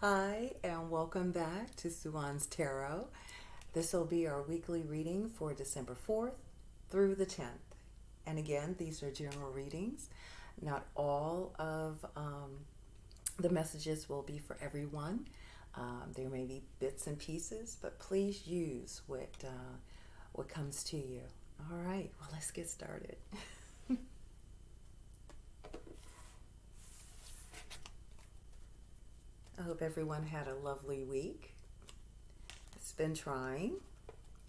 Hi, and welcome back to Suan's Tarot. This will be our weekly reading for December 4th through the 10th. And again, these are general readings. Not all of the messages will be for everyone. There may be bits and pieces, but please use what comes to you. All right, well, let's get started. I hope everyone had a lovely week. It's been trying,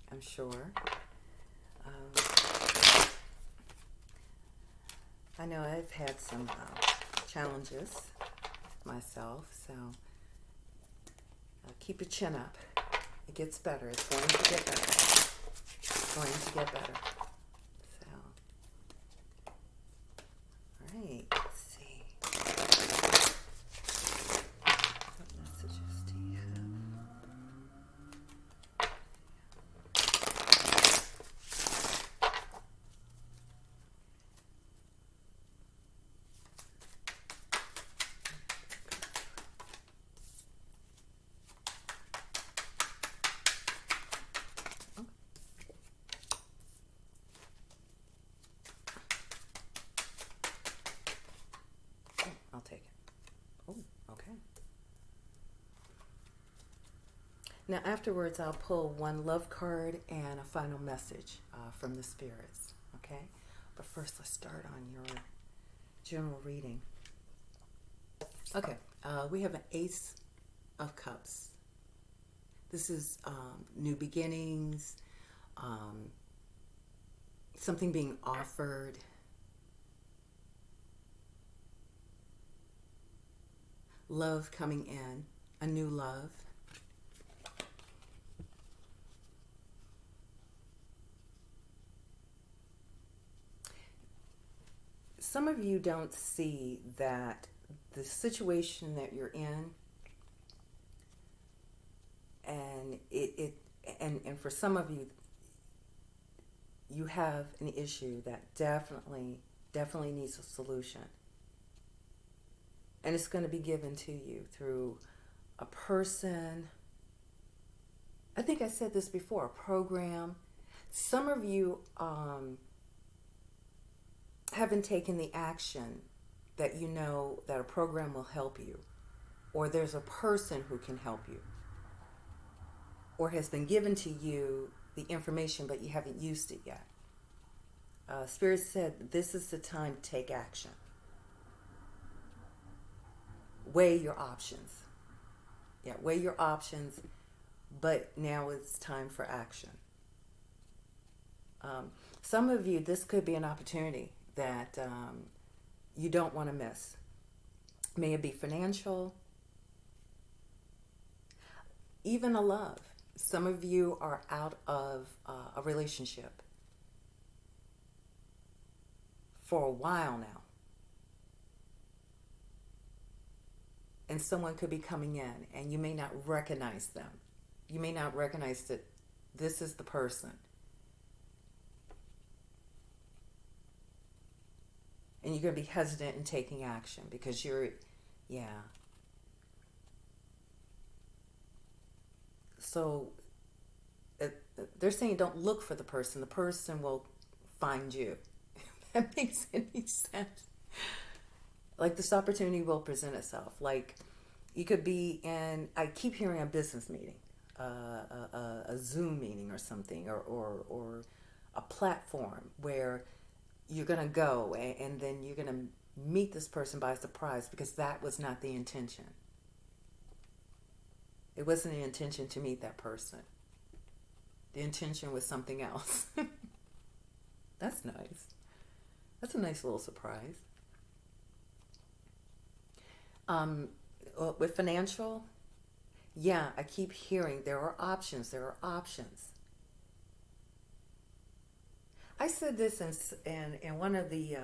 I'm sure. I know I've had some challenges myself, so keep your chin up. It gets better. It's going to get better. It's going to get better. So, all right, let's see. What messages do you have? I'll take it. Oh, okay. Now afterwards, I'll pull one love card and a final message from the spirits, okay? But first, let's start on your general reading. Okay, we have an Ace of Cups. This is new beginnings, something being offered, love coming in, a new love. Some of you don't see that the situation that you're in, and for some of you, you have an issue that definitely needs a solution. And it's going to be given to you through a person. I think I said this before, a program. Some of you haven't taken the action that you know that a program will help you, or there's a person who can help you, or has been given to you the information but you haven't used it yet. Spirit said this is the time to take action. Weigh your options. Yeah, weigh your options, but now it's time for action. Some of you, this could be an opportunity that you don't want to miss. May it be financial, even a love. Some of you are out of a relationship for a while now. And someone could be coming in and you may not recognize them. You may not recognize that this is the person. And you're going to be hesitant in taking action because So they're saying don't look for the person will find you. If that makes any sense. Like this opportunity will present itself. Like you could be in, I keep hearing a business meeting, a Zoom meeting or something, or a platform where you're going to go and then you're going to meet this person by surprise because that was not the intention. It wasn't the intention to meet that person. The intention was something else. That's nice. That's a nice little surprise. With financial, I keep hearing there are options. I said this in one of the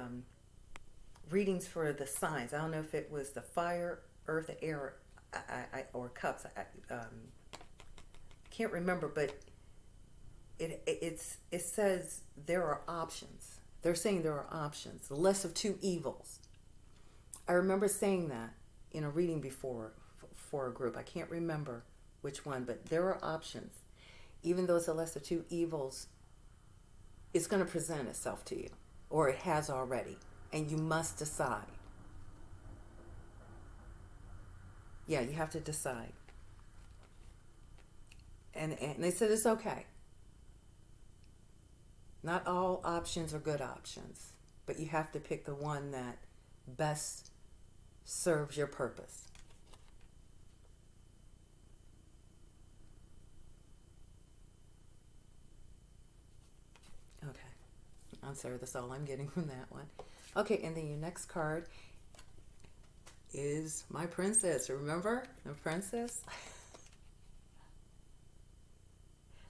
readings for the signs. I don't know if it was the fire, earth, air, or cups. I can't remember, but it says there are options. They're saying there are options. The less of two evils. I remember saying that in a reading before for a group. I can't remember which one, but there are options. Even though it's a lesser two evils, it's going to present itself to you, or it has already, and you must decide. Yeah, you have to decide. And they said it's okay. Not all options are good options, but you have to pick the one that best serves your purpose. Okay. I'm sorry, that's all I'm getting from that one. Okay, and then your next card is my princess. Remember the princess?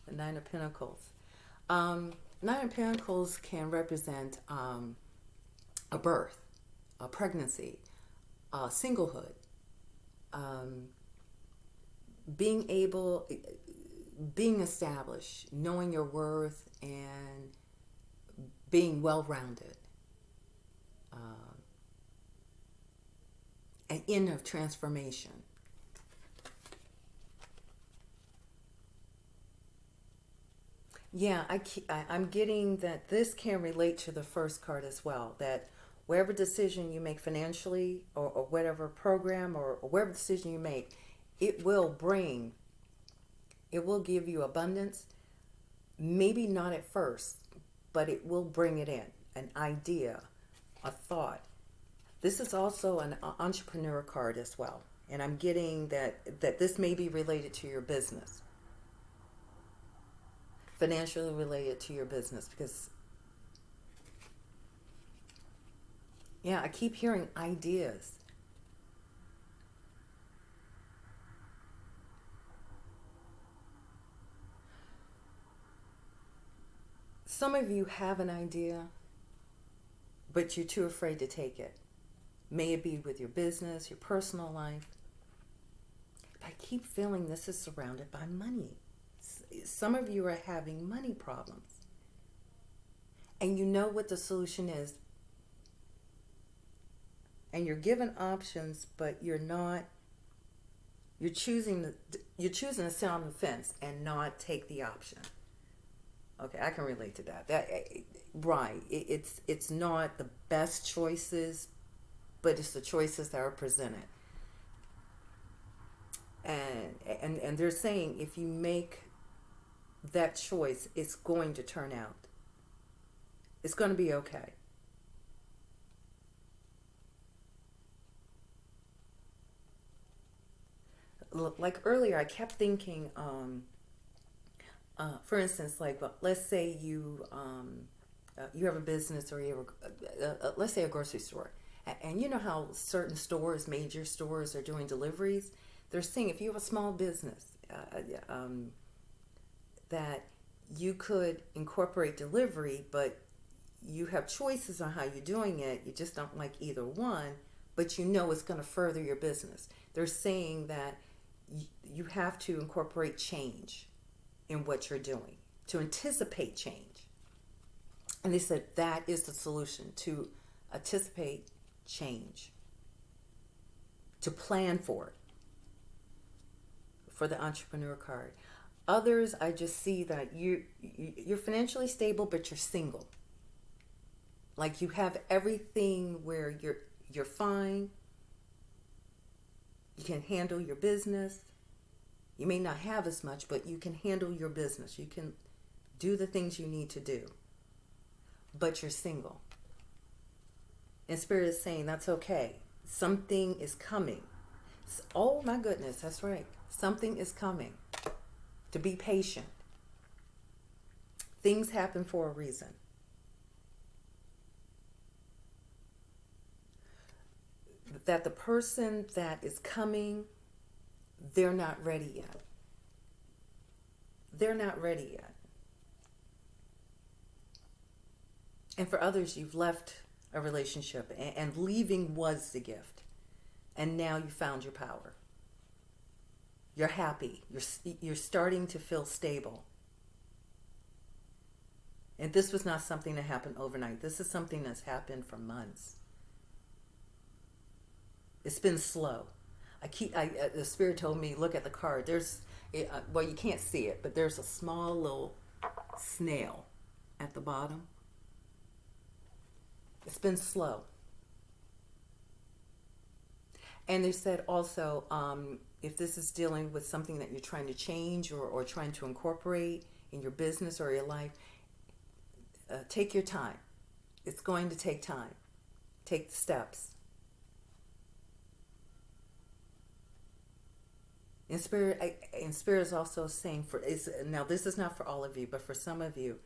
The Nine of Pentacles. Nine of Pentacles can represent a birth, a pregnancy, singlehood, being established, knowing your worth, and being well-rounded. An end of transformation. Yeah, I'm getting that this can relate to the first card as well. That whatever decision you make financially, or whatever program, or whatever decision you make, it will give you abundance. Maybe not at first, but it will bring it in. An idea, a thought. This is also an entrepreneur card as well. And I'm getting that this may be related to your business. Financially related to your business, because yeah, I keep hearing ideas. Some of you have an idea, but you're too afraid to take it. May it be with your business, your personal life. But I keep feeling this is surrounded by money. Some of you are having money problems. And you know what the solution is. And you're given options, but you're choosing to sit on the fence and not take the option. Okay, I can relate to that. Right. It's not the best choices, but it's the choices that are presented. And they're saying if you make that choice, it's going to turn out. It's going to be okay. Like earlier, I kept thinking, for instance, like let's say you have a business, or you have let's say a grocery store, and you know how certain stores, major stores, are doing deliveries. They're saying if you have a small business, that you could incorporate delivery, but you have choices on how you're doing it. You just don't like either one, but you know it's going to further your business. They're saying that you have to incorporate change in what you're doing, to anticipate change. And they said that is the solution, to anticipate change, to plan for it, for the entrepreneur card. Others, I just see that you're financially stable, but you're single. Like you have everything where you're fine. You can handle your business. You may not have as much, but you can handle your business. You can do the things you need to do. But you're single. And Spirit is saying that's okay. Something is coming. Oh my goodness, that's right. Something is coming. To be patient. Things happen for a reason. That the person that is coming, they're not ready yet. They're not ready yet. And for others, you've left a relationship, and leaving was the gift. And now you found your power. You're happy. You're starting to feel stable. And this was not something that happened overnight. This is something that's happened for months. It's been slow. The Spirit told me, look at the card. Well, you can't see it, but there's a small little snail at the bottom. It's been slow. And they said also, if this is dealing with something that you're trying to change or trying to incorporate in your business or your life, take your time. It's going to take time. Take the steps. And Spirit is also saying, now this is not for all of you, but for some of you,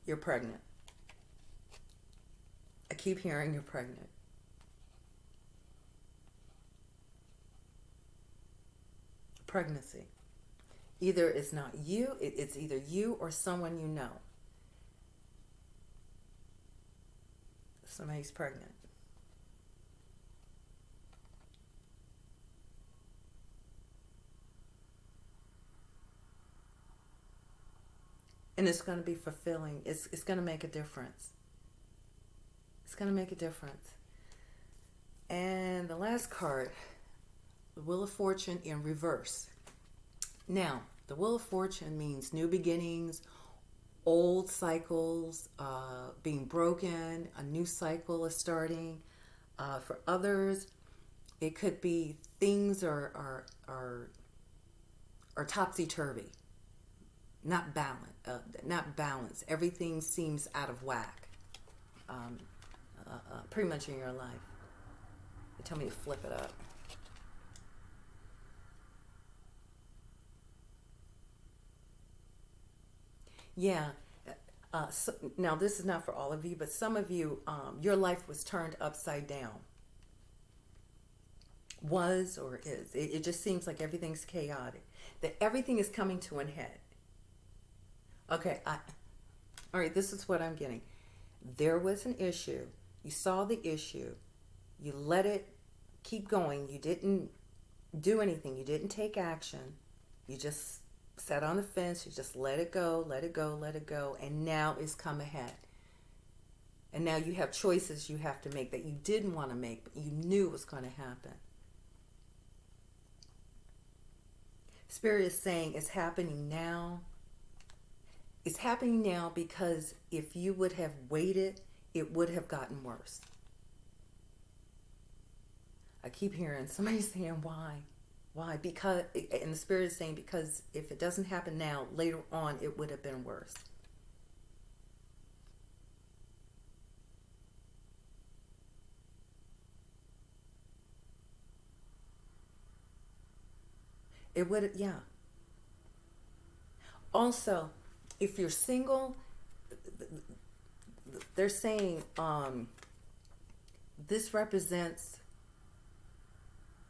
you're pregnant. I keep hearing you're pregnant. Pregnancy. Either it's not you, it's either you or someone you know. Somebody's pregnant. And it's going to be fulfilling. It's going to make a difference. It's going to make a difference. And the last card, the Wheel of Fortune in reverse. Now, the Wheel of Fortune means new beginnings, old cycles being broken, a new cycle is starting. For others, it could be things are topsy-turvy, not balanced. Everything seems out of whack, pretty much in your life. They tell me to flip it up. Yeah. So, now, this is not for all of you, but some of you, your life was turned upside down. Was or is. It just seems like everything's chaotic. That everything is coming to an head. Okay. All right, this is what I'm getting. There was an issue. You saw the issue. You let it keep going. You didn't do anything. You didn't take action. You just sat on the fence. You just let it go, let it go, let it go. And now it's come ahead. And now you have choices you have to make that you didn't want to make, but you knew it was going to happen. Spirit is saying it's happening now. It's happening now because if you would have waited, it would have gotten worse. I keep hearing somebody saying, why? Why? Because, and the Spirit is saying, because if it doesn't happen now, later on, it would have been worse. It would, yeah. Also, if you're single, they're saying this represents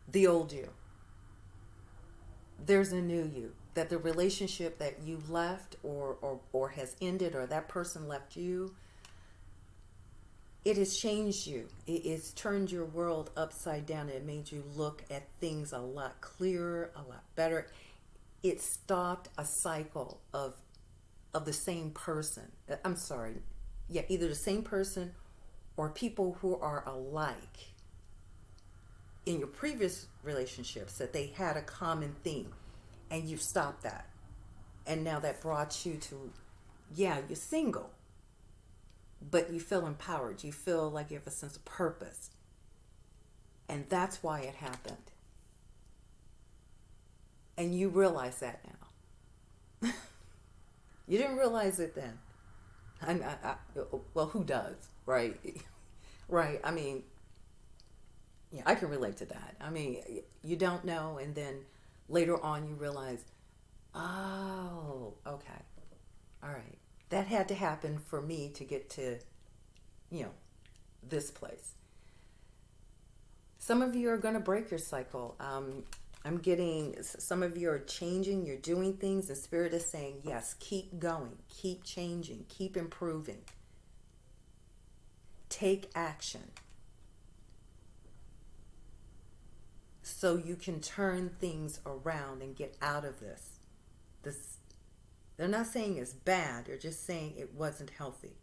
the old you. There's a new you. That the relationship that you left or has ended, or that person left you, it has changed you. It's turned your world upside down. It made you look at things a lot clearer, a lot better. It stopped a cycle of the same person. I'm sorry. Yeah, either the same person or people who are alike in your previous relationships, that they had a common theme, and you stopped that. And now that brought you to, yeah, you're single, but you feel empowered. You feel like you have a sense of purpose. And that's why it happened. And you realize that now. You didn't realize it then. Well, who does, right? Right. I mean, yeah, I can relate to that. I mean, you don't know, and then later on you realize, oh, okay, all right. That had to happen for me to get to, this place. Some of you are going to break your cycle. I'm getting, some of you are changing, you're doing things, and Spirit is saying, yes, keep going, keep changing, keep improving. Take action. So you can turn things around and get out of this. They're not saying it's bad, they're just saying it wasn't healthy.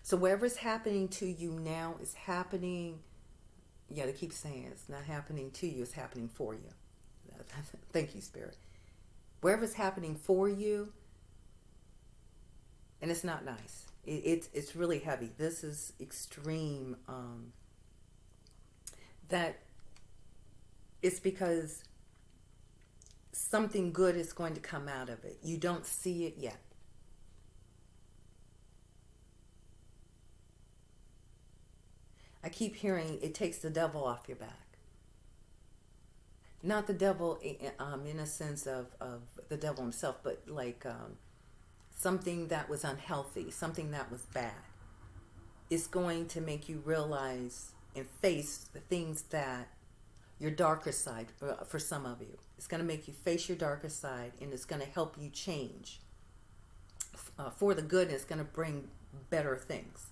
So whatever's happening to you now is happening Yeah, they keep saying it's not happening to you, it's happening for you. Thank you, Spirit. Wherever it's happening for you, and it's not nice. It's really heavy. This is extreme. That it's because something good is going to come out of it. You don't see it yet. I keep hearing it takes the devil off your back. Not the devil in a sense of the devil himself, but like something that was unhealthy, something that was bad. It's going to make you realize and face the things that your darker side, for some of you. It's going to make you face your darker side, and it's going to help you change for the good, and it's going to bring better things.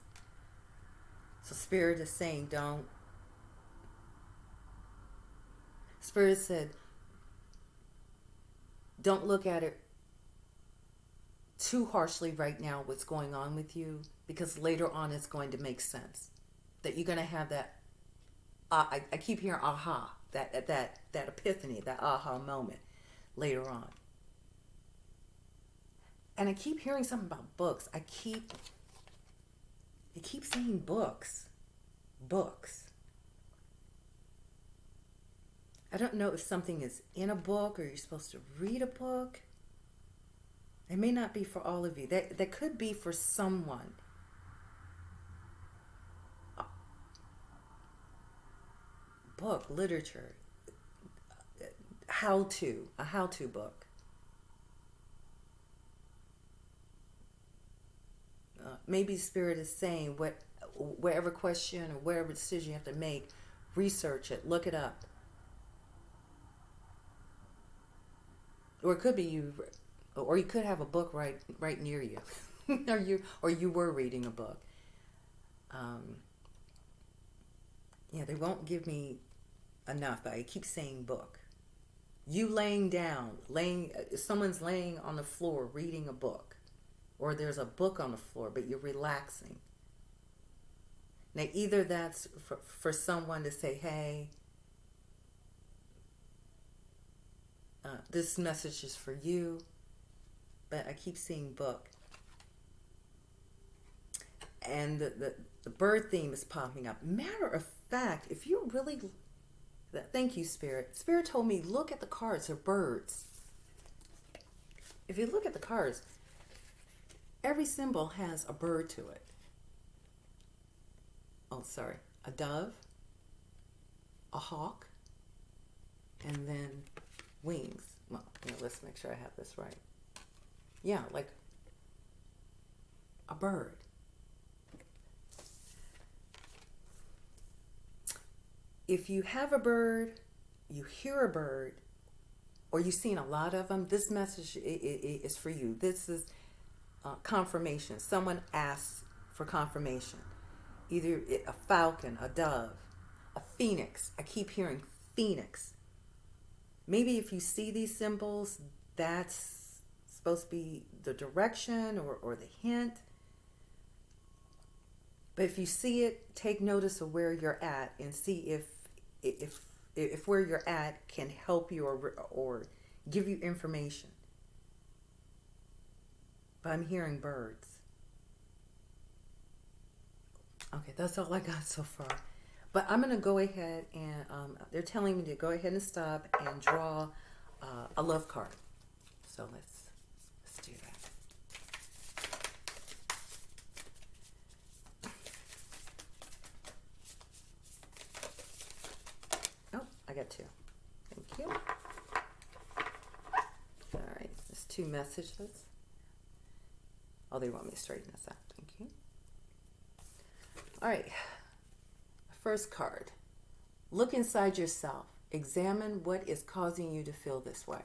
So Spirit is saying don't. Spirit said don't look at it too harshly right now, what's going on with you, because later on it's going to make sense. That you're going to have that, I keep hearing aha, that epiphany, that aha moment later on. And I keep hearing something about books. I keep saying books. Books. I don't know if something is in a book or you're supposed to read a book. It may not be for all of you. That could be for someone. Book, literature, a how-to book. Maybe Spirit is saying whatever question or whatever decision you have to make, research it, look it up. Or it could be or you could have a book right near you, or you were reading a book. Yeah, they won't give me enough, but I keep saying book. You someone's laying on the floor reading a book, or there's a book on the floor, but you're relaxing. Now, either that's for someone to say, hey, this message is for you, but I keep seeing book. And the bird theme is popping up. Matter of fact, if you really, thank you, Spirit. Spirit told me, look at the cards, they're birds. If you look at the cards, every symbol has a bird to it. Oh, sorry. A dove, a hawk, and then wings. Well, let's make sure I have this right. Yeah, like a bird. If you have a bird, you hear a bird, or you've seen a lot of them, this message is for you. This is confirmation. Someone asks for confirmation. Either a falcon, a dove, a phoenix. I keep hearing phoenix. Maybe if you see these symbols, that's supposed to be the direction or the hint. But if you see it, take notice of where you're at and see if where you're at can help you or give you information. But I'm hearing birds. Okay, that's all I got so far. But I'm going to go ahead and they're telling me to go ahead and stop and draw a love card. So let's do that. Oh, I got two. Thank you. All right, there's two messages. Oh, they want me to straighten this out. Thank you. All right. First card. Look inside yourself. Examine what is causing you to feel this way.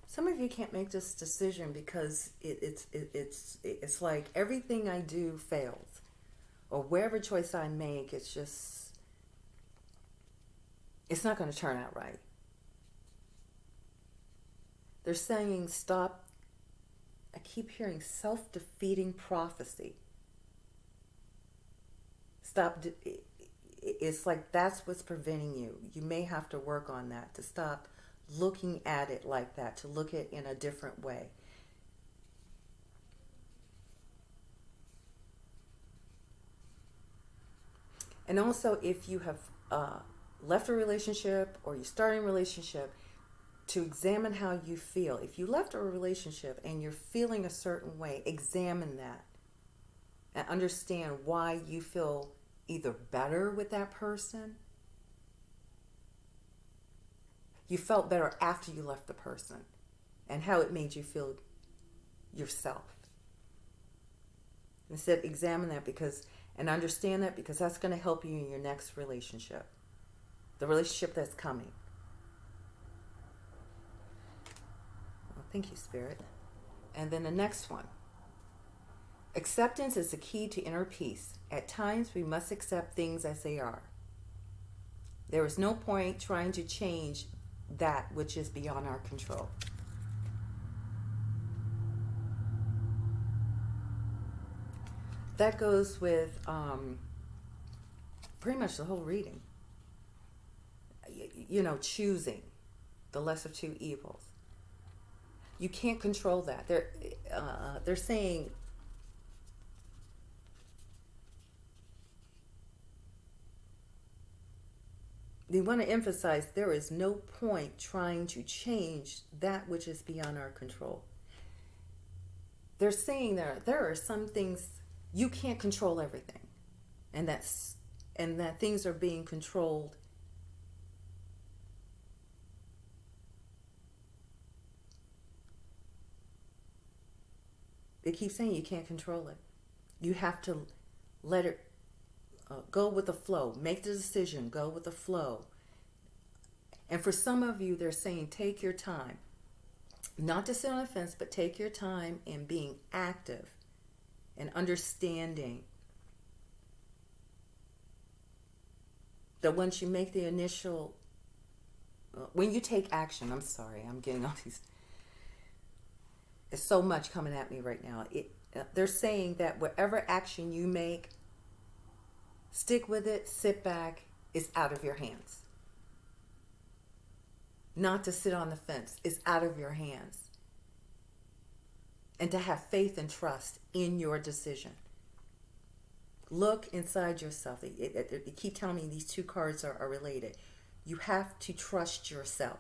Some of you can't make this decision because it's like everything I do fails, or whatever choice I make, it's not going to turn out right. They're saying stop I keep hearing self-defeating prophecy. Stop. It's like that's what's preventing you. You may have to work on that, to stop looking at it like that, to look at it in a different way. And also, if you have left a relationship or you're starting a relationship, to examine how you feel. If you left a relationship and you're feeling a certain way, examine that and understand why you feel either better with that person. You felt better after you left the person, and how it made you feel yourself. Instead, examine that and understand that, because that's going to help you in your next relationship, the relationship that's coming. Well, thank you, Spirit. And then the next one. Acceptance is the key to inner peace. At times, we must accept things as they are. There is no point trying to change that which is beyond our control. That goes with pretty much the whole reading. Choosing the lesser of two evils. You can't control that. They're saying they want to emphasize there is no point trying to change that which is beyond our control. They're saying there are some things you can't control everything, and that things are being controlled. They keep saying you can't control it. You have to let it go with the flow. Make the decision. Go with the flow. And for some of you, they're saying take your time. Not to sit on the fence, but take your time in being active and understanding that once you make the initial, when you take action, I'm sorry, I'm getting all these, it's so much coming at me right now. They're saying that whatever action you make, stick with it, sit back, it's out of your hands. Not to sit on the fence, it's out of your hands. And to have faith and trust in your decision. Look inside yourself. They keep telling me these two cards are related. You have to trust yourself.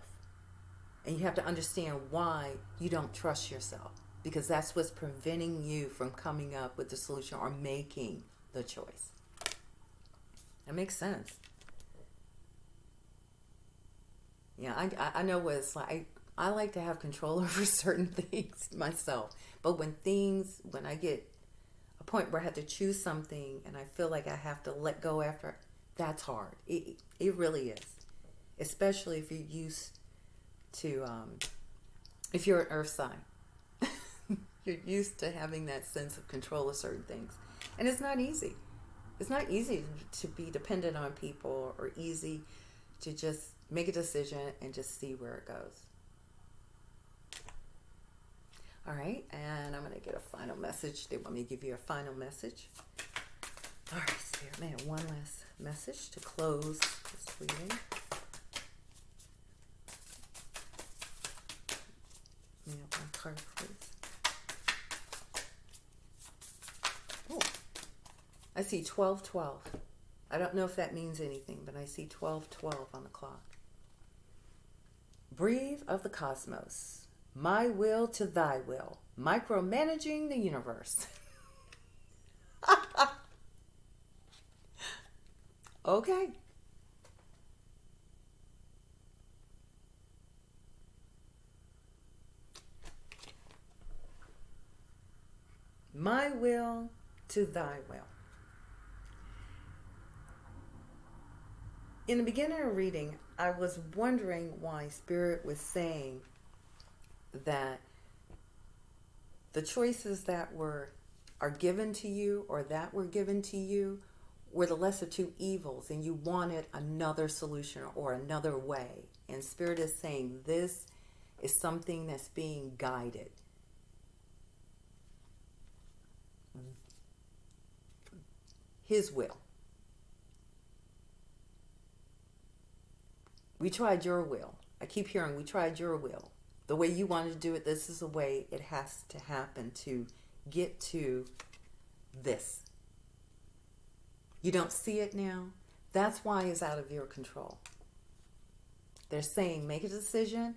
And you have to understand why you don't trust yourself. Because that's what's preventing you from coming up with the solution or making the choice. That makes sense. Yeah, I know what it's like. I like to have control over certain things myself. But when I get a point where I have to choose something and I feel like I have to let go after, that's hard. It really is. Especially if you're used to, if you're an earth sign. You're used to having that sense of control of certain things. And it's not easy. It's not easy to be dependent on people or easy to just make a decision and just see where it goes. All right, and I'm going to get a final message. They want me to give you a final message. All right, Spirit, man, one last message to close this reading. Give me one card, please. Oh, I see 12:12. I don't know if that means anything, but I see 12:12 on the clock. Breathe of the cosmos. My will to thy will. Micromanaging the universe. Okay. My will to thy will. In the beginning of reading, I was wondering why Spirit was saying that the choices that are given to you or that were given to you were the lesser two evils, and you wanted another solution or another way. And Spirit is saying this is something that's being guided. His will. We tried your will. I keep hearing, we tried your will. The way you wanted to do it, this is the way it has to happen to get to this. You don't see it now. That's why it's out of your control. They're saying make a decision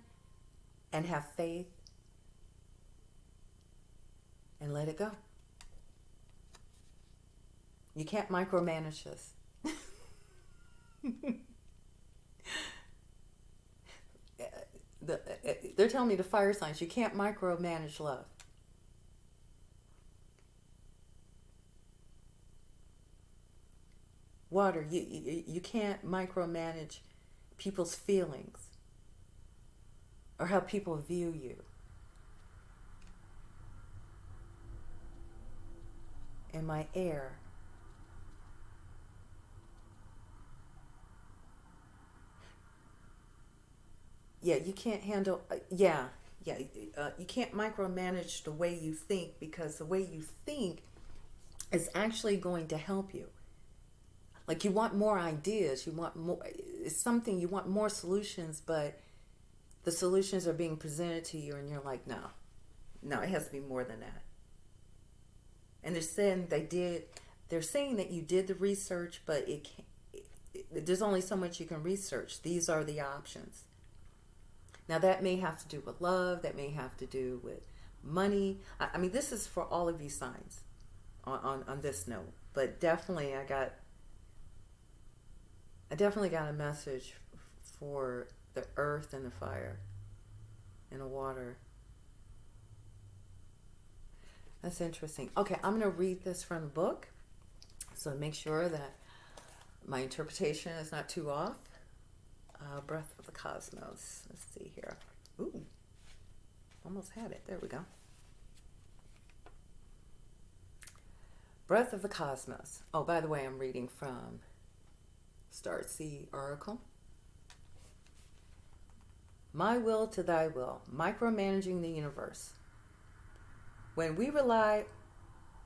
and have faith and let it go. You can't micromanage this. They're telling me the fire signs, you can't micromanage love. Water, you can't micromanage people's feelings or how people view you. And my air, you can't handle, you can't micromanage the way you think, because the way you think is actually going to help you. Like, you want more ideas, you want more, it's something, you want more solutions, but the solutions are being presented to you and you're like, no, it has to be more than that. And they're saying they're saying that you did the research, but there's only so much you can research. These are the options. Now, that may have to do with love, that may have to do with money. I mean, this is for all of you signs on this note, but definitely I definitely got a message for the earth and the fire and the water. That's interesting. Okay, I'm going to read this from the book, so make sure that my interpretation is not too off. Breath of the Cosmos. Let's see here. Ooh, almost had it. There we go. Breath of the Cosmos. Oh, by the way, I'm reading from Starseed Oracle. My will to thy will. Micromanaging the universe. When we rely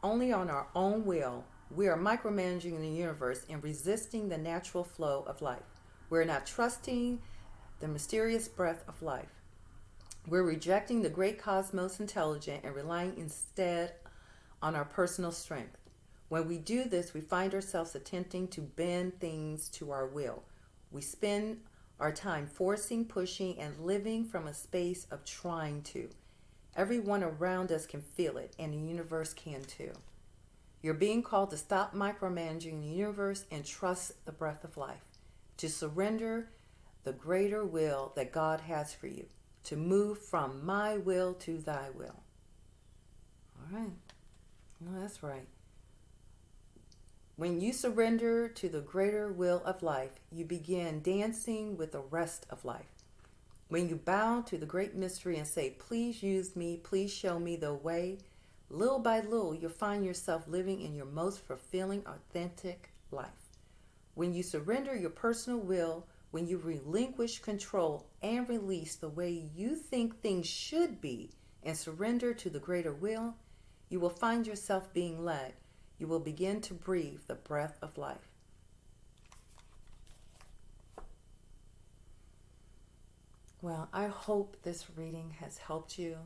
only on our own will, we are micromanaging the universe and resisting the natural flow of life. We're not trusting the mysterious breath of life. We're rejecting the great cosmos intelligence and relying instead on our personal strength. When we do this, we find ourselves attempting to bend things to our will. We spend our time forcing, pushing, and living from a space of trying to. Everyone around us can feel it, and the universe can too. You're being called to stop micromanaging the universe and trust the breath of life, to surrender the greater will that God has for you, to move from my will to thy will. All right. No, that's right. When you surrender to the greater will of life, you begin dancing with the rest of life. When you bow to the great mystery and say, please use me, please show me the way, little by little, you'll find yourself living in your most fulfilling, authentic life. When you surrender your personal will, when you relinquish control and release the way you think things should be and surrender to the greater will, you will find yourself being led. You will begin to breathe the breath of life. Well, I hope this reading has helped you,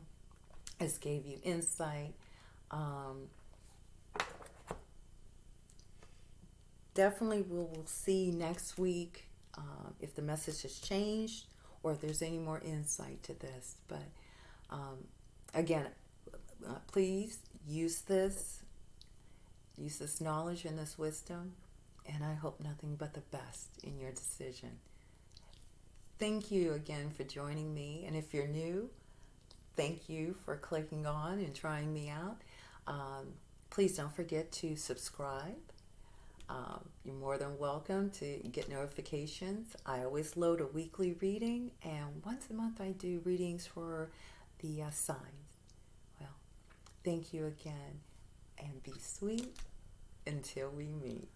has gave you insight. Definitely we'll see next week if the message has changed or if there's any more insight to this. But again, please use this knowledge and this wisdom, and I hope nothing but the best in your decision. Thank you again for joining me, and if you're new, thank you for clicking on and trying me out. Please don't forget to subscribe. You're more than welcome to get notifications. I always load a weekly reading, and once a month I do readings for the signs. Well, thank you again, and be sweet until we meet.